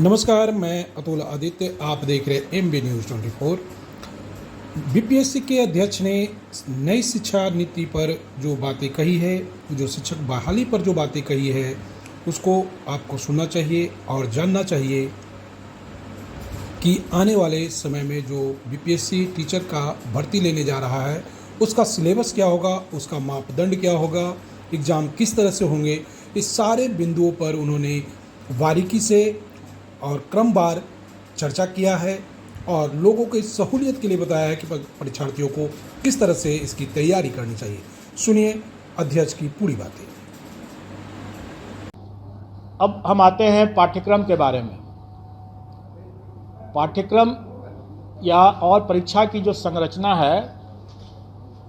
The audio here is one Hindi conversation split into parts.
नमस्कार, मैं अतुल आदित्य। आप देख रहे एमबी न्यूज़ 24। बीपीएससी के अध्यक्ष ने नई शिक्षा नीति पर जो बातें कही है, जो शिक्षक बहाली पर जो बातें कही है, उसको आपको सुनना चाहिए और जानना चाहिए कि आने वाले समय में जो बीपीएससी टीचर का भर्ती लेने जा रहा है, उसका सिलेबस क्या होगा, उसका मापदंड क्या होगा, एग्ज़ाम किस तरह से होंगे। इस सारे बिंदुओं पर उन्होंने बारीकी से और क्रमवार चर्चा किया है और लोगों की सहूलियत के लिए बताया है कि परीक्षार्थियों को किस तरह से इसकी तैयारी करनी चाहिए। सुनिए अध्यक्ष की पूरी बातें। अब हम आते हैं पाठ्यक्रम के बारे में। पाठ्यक्रम या और परीक्षा की जो संरचना है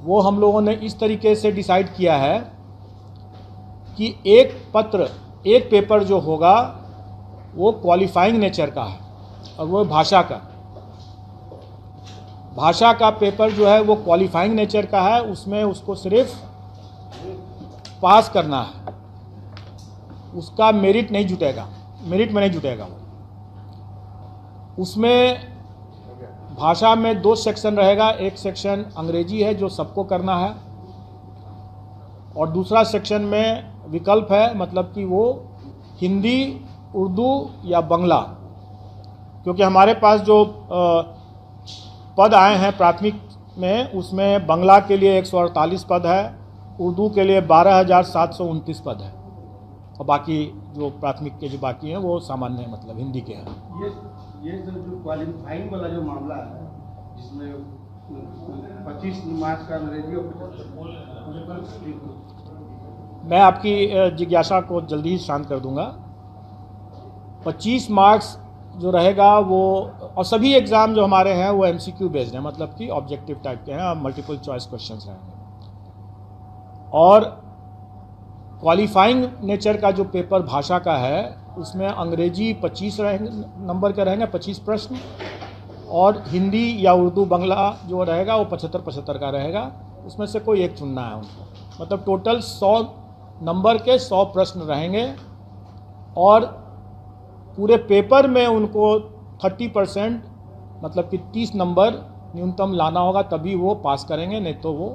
वो हम लोगों ने इस तरीके से डिसाइड किया है कि एक पेपर जो होगा वो क्वालिफाइंग नेचर का है और वो भाषा का पेपर जो है वो क्वालिफाइंग नेचर का है। उसमें उसको सिर्फ पास करना है, उसका मेरिट में नहीं जुटेगा वो। उसमें भाषा में 2 सेक्शन रहेगा। एक सेक्शन अंग्रेजी है जो सबको करना है और दूसरा सेक्शन में विकल्प है, मतलब कि वो हिंदी, उर्दू या बंगला। क्योंकि हमारे पास जो पद आए हैं प्राथमिक में, उसमें बंगला के लिए 148 पद है, उर्दू के लिए 12,729 पद है और बाकी जो प्राथमिक के जो बाकी हैं वो सामान्य मतलब हिंदी के हैं। ये जो क्वालिफाइंग वाला जो मामला है जिसमें 25 मार्क्स का अंग्रेजी और मैं आपकी जिज्ञासा को जल्दी ही शांत कर दूंगा। 25 मार्क्स जो रहेगा वो, और सभी एग्ज़ाम जो हमारे हैं वो एमसीक्यू बेस्ड हैं, मतलब कि ऑब्जेक्टिव टाइप के हैं और मल्टीपल चॉइस क्वेश्चंस रहेंगे। और क्वालिफाइंग नेचर का जो पेपर भाषा का है उसमें अंग्रेजी 25 नंबर के रहेंगे, 25 प्रश्न, और हिंदी या उर्दू बंगला जो रहेगा वो 75 का रहेगा। उसमें से कोई एक चुनना है उनको। मतलब टोटल 100 नंबर के 100 प्रश्न रहेंगे और पूरे पेपर में उनको 30% मतलब कि 30 नंबर न्यूनतम लाना होगा, तभी वो पास करेंगे, नहीं तो वो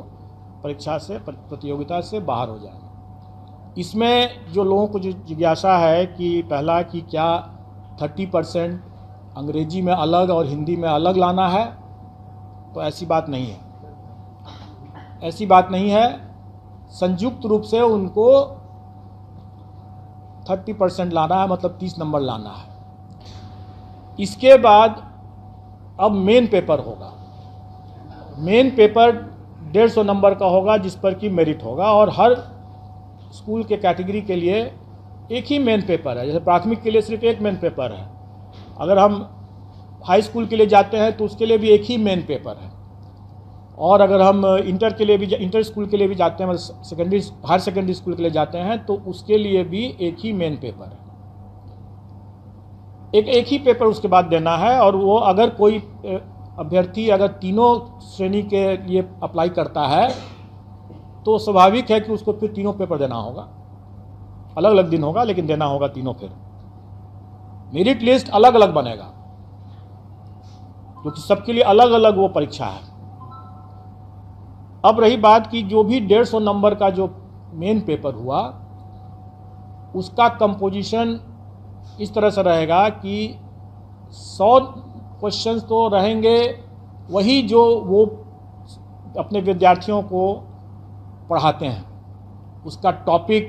परीक्षा से, प्रतियोगिता से बाहर हो जाएंगे। इसमें जो लोगों को जो जिज्ञासा है कि पहला कि क्या 30% अंग्रेजी में अलग और हिंदी में अलग लाना है, तो ऐसी बात नहीं है। संयुक्त रूप से उनको 30% लाना है, मतलब 30 नंबर लाना है। इसके बाद अब मेन पेपर होगा। मेन पेपर 150 नंबर का होगा जिस पर कि मेरिट होगा, और हर स्कूल के कैटेगरी के लिए एक ही मेन पेपर है। जैसे प्राथमिक के लिए सिर्फ एक मेन पेपर है, अगर हम हाई स्कूल के लिए जाते हैं तो उसके लिए भी एक ही मेन पेपर है, और अगर हम इंटर स्कूल के लिए भी जाते हैं, मतलब हायर सेकेंडरी स्कूल के लिए जाते हैं, तो उसके लिए भी एक ही मेन पेपर है। एक ही पेपर उसके बाद देना है। और वो अगर कोई अभ्यर्थी अगर तीनों श्रेणी के लिए अप्लाई करता है तो स्वाभाविक है कि उसको फिर तीनों पेपर देना होगा। अलग अलग दिन होगा लेकिन देना होगा तीनों। फिर मेरिट लिस्ट अलग अलग बनेगा क्योंकि सबके लिए अलग अलग वो परीक्षा है। अब रही बात कि जो भी 150 नंबर का जो मेन पेपर हुआ उसका कंपोजिशन इस तरह से रहेगा कि 100 क्वेश्चंस तो रहेंगे वही जो वो अपने विद्यार्थियों को पढ़ाते हैं, उसका टॉपिक,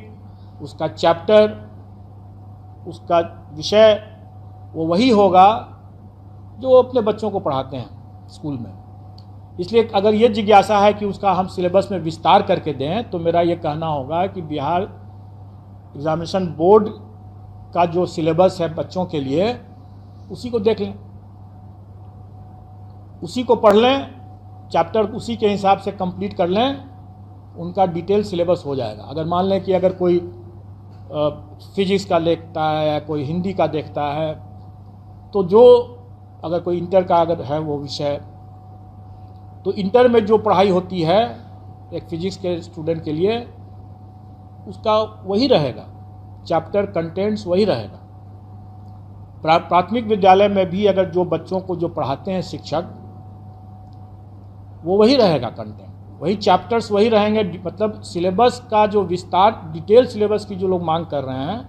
उसका चैप्टर, उसका विषय वो वही होगा जो वो अपने बच्चों को पढ़ाते हैं स्कूल में। इसलिए अगर ये जिज्ञासा है कि उसका हम सिलेबस में विस्तार करके दें, तो मेरा ये कहना होगा कि बिहार एग्जामिनेशन बोर्ड का जो सिलेबस है बच्चों के लिए, उसी को देख लें, उसी को पढ़ लें, चैप्टर उसी के हिसाब से कंप्लीट कर लें, उनका डिटेल सिलेबस हो जाएगा। अगर मान लें कि अगर कोई फिजिक्स का देखता है या कोई हिंदी का देखता है, तो जो अगर कोई इंटर का अगर है वो विषय, तो इंटर में जो पढ़ाई होती है एक फिजिक्स के स्टूडेंट के लिए, उसका वही रहेगा, चैप्टर कंटेंट्स वही रहेगा। प्राथमिक विद्यालय में भी अगर जो बच्चों को जो पढ़ाते हैं शिक्षक, वो वही रहेगा कंटेंट, वही चैप्टर्स वही रहेंगे। मतलब सिलेबस का जो विस्तार, डिटेल सिलेबस की जो लोग मांग कर रहे हैं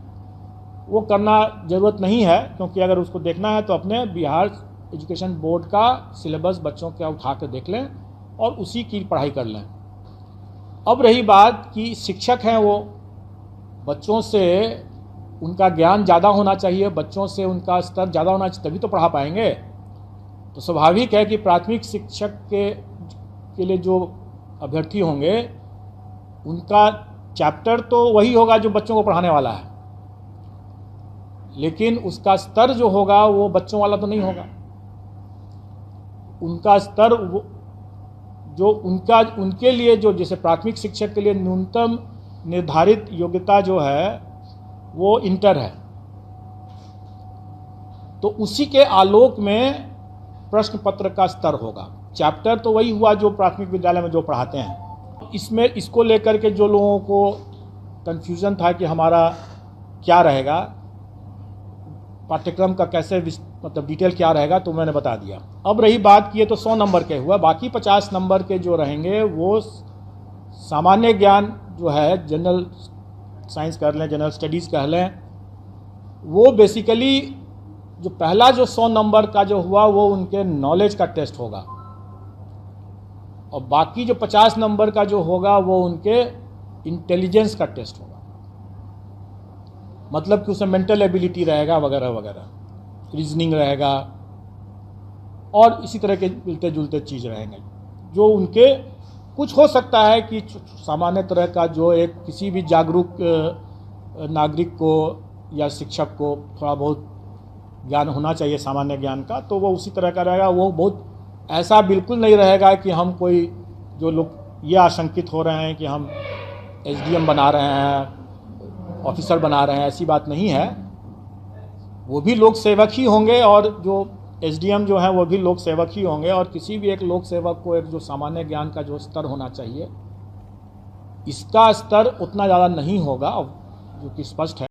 वो करना ज़रूरत नहीं है, क्योंकि अगर उसको देखना है तो अपने बिहार एजुकेशन बोर्ड का सिलेबस बच्चों का उठा कर देख लें और उसी की पढ़ाई कर लें। अब रही बात कि शिक्षक हैं, वो बच्चों से उनका ज्ञान ज़्यादा होना चाहिए, बच्चों से उनका स्तर ज़्यादा होना चाहिए, तभी तो पढ़ा पाएंगे। तो स्वाभाविक है कि प्राथमिक शिक्षक के लिए जो अभ्यर्थी होंगे उनका चैप्टर तो वही होगा जो बच्चों को पढ़ाने वाला है, लेकिन उसका स्तर जो होगा वो बच्चों वाला तो नहीं होगा। उनका स्तर जो उनके लिए जो जैसे प्राथमिक शिक्षक के लिए न्यूनतम निर्धारित योग्यता जो है वो इंटर है, तो उसी के आलोक में प्रश्न पत्र का स्तर होगा। चैप्टर तो वही हुआ जो प्राथमिक विद्यालय में जो पढ़ाते हैं। इसको लेकर के जो लोगों को कन्फ्यूज़न था कि हमारा क्या रहेगा, पाठ्यक्रम का कैसे मतलब डिटेल क्या रहेगा, तो मैंने बता दिया। अब रही बात कि ये तो 100 नंबर के हुआ, बाकी 50 नंबर के जो रहेंगे वो सामान्य ज्ञान जो है, जनरल साइंस कर लें, जनरल स्टडीज़ कह लें, वो बेसिकली जो पहला जो 100 नंबर का जो हुआ वो उनके नॉलेज का टेस्ट होगा, और बाकी जो 50 नंबर का जो होगा वो उनके इंटेलिजेंस का टेस्ट होगा। मतलब कि उसमें मेंटल एबिलिटी रहेगा वगैरह वगैरह, रीजनिंग रहेगा और इसी तरह के मिलते जुलते चीज़ रहेंगे, जो उनके कुछ हो सकता है कि सामान्य तरह का जो एक किसी भी जागरूक नागरिक को या शिक्षक को थोड़ा बहुत ज्ञान होना चाहिए सामान्य ज्ञान का, तो वो उसी तरह का रहेगा। वो बहुत ऐसा बिल्कुल नहीं रहेगा कि हम कोई जो लोग ये आशंकित हो रहे हैं कि हम एसडीएम बना रहे हैं, ऑफिसर बना रहे हैं, ऐसी बात नहीं है। वो भी लोक सेवक ही होंगे और जो एसडीएम जो है वो भी लोक सेवक ही होंगे, और किसी भी एक लोक सेवक को एक जो सामान्य ज्ञान का जो स्तर होना चाहिए, इसका स्तर उतना ज़्यादा नहीं होगा, जो कि स्पष्ट है।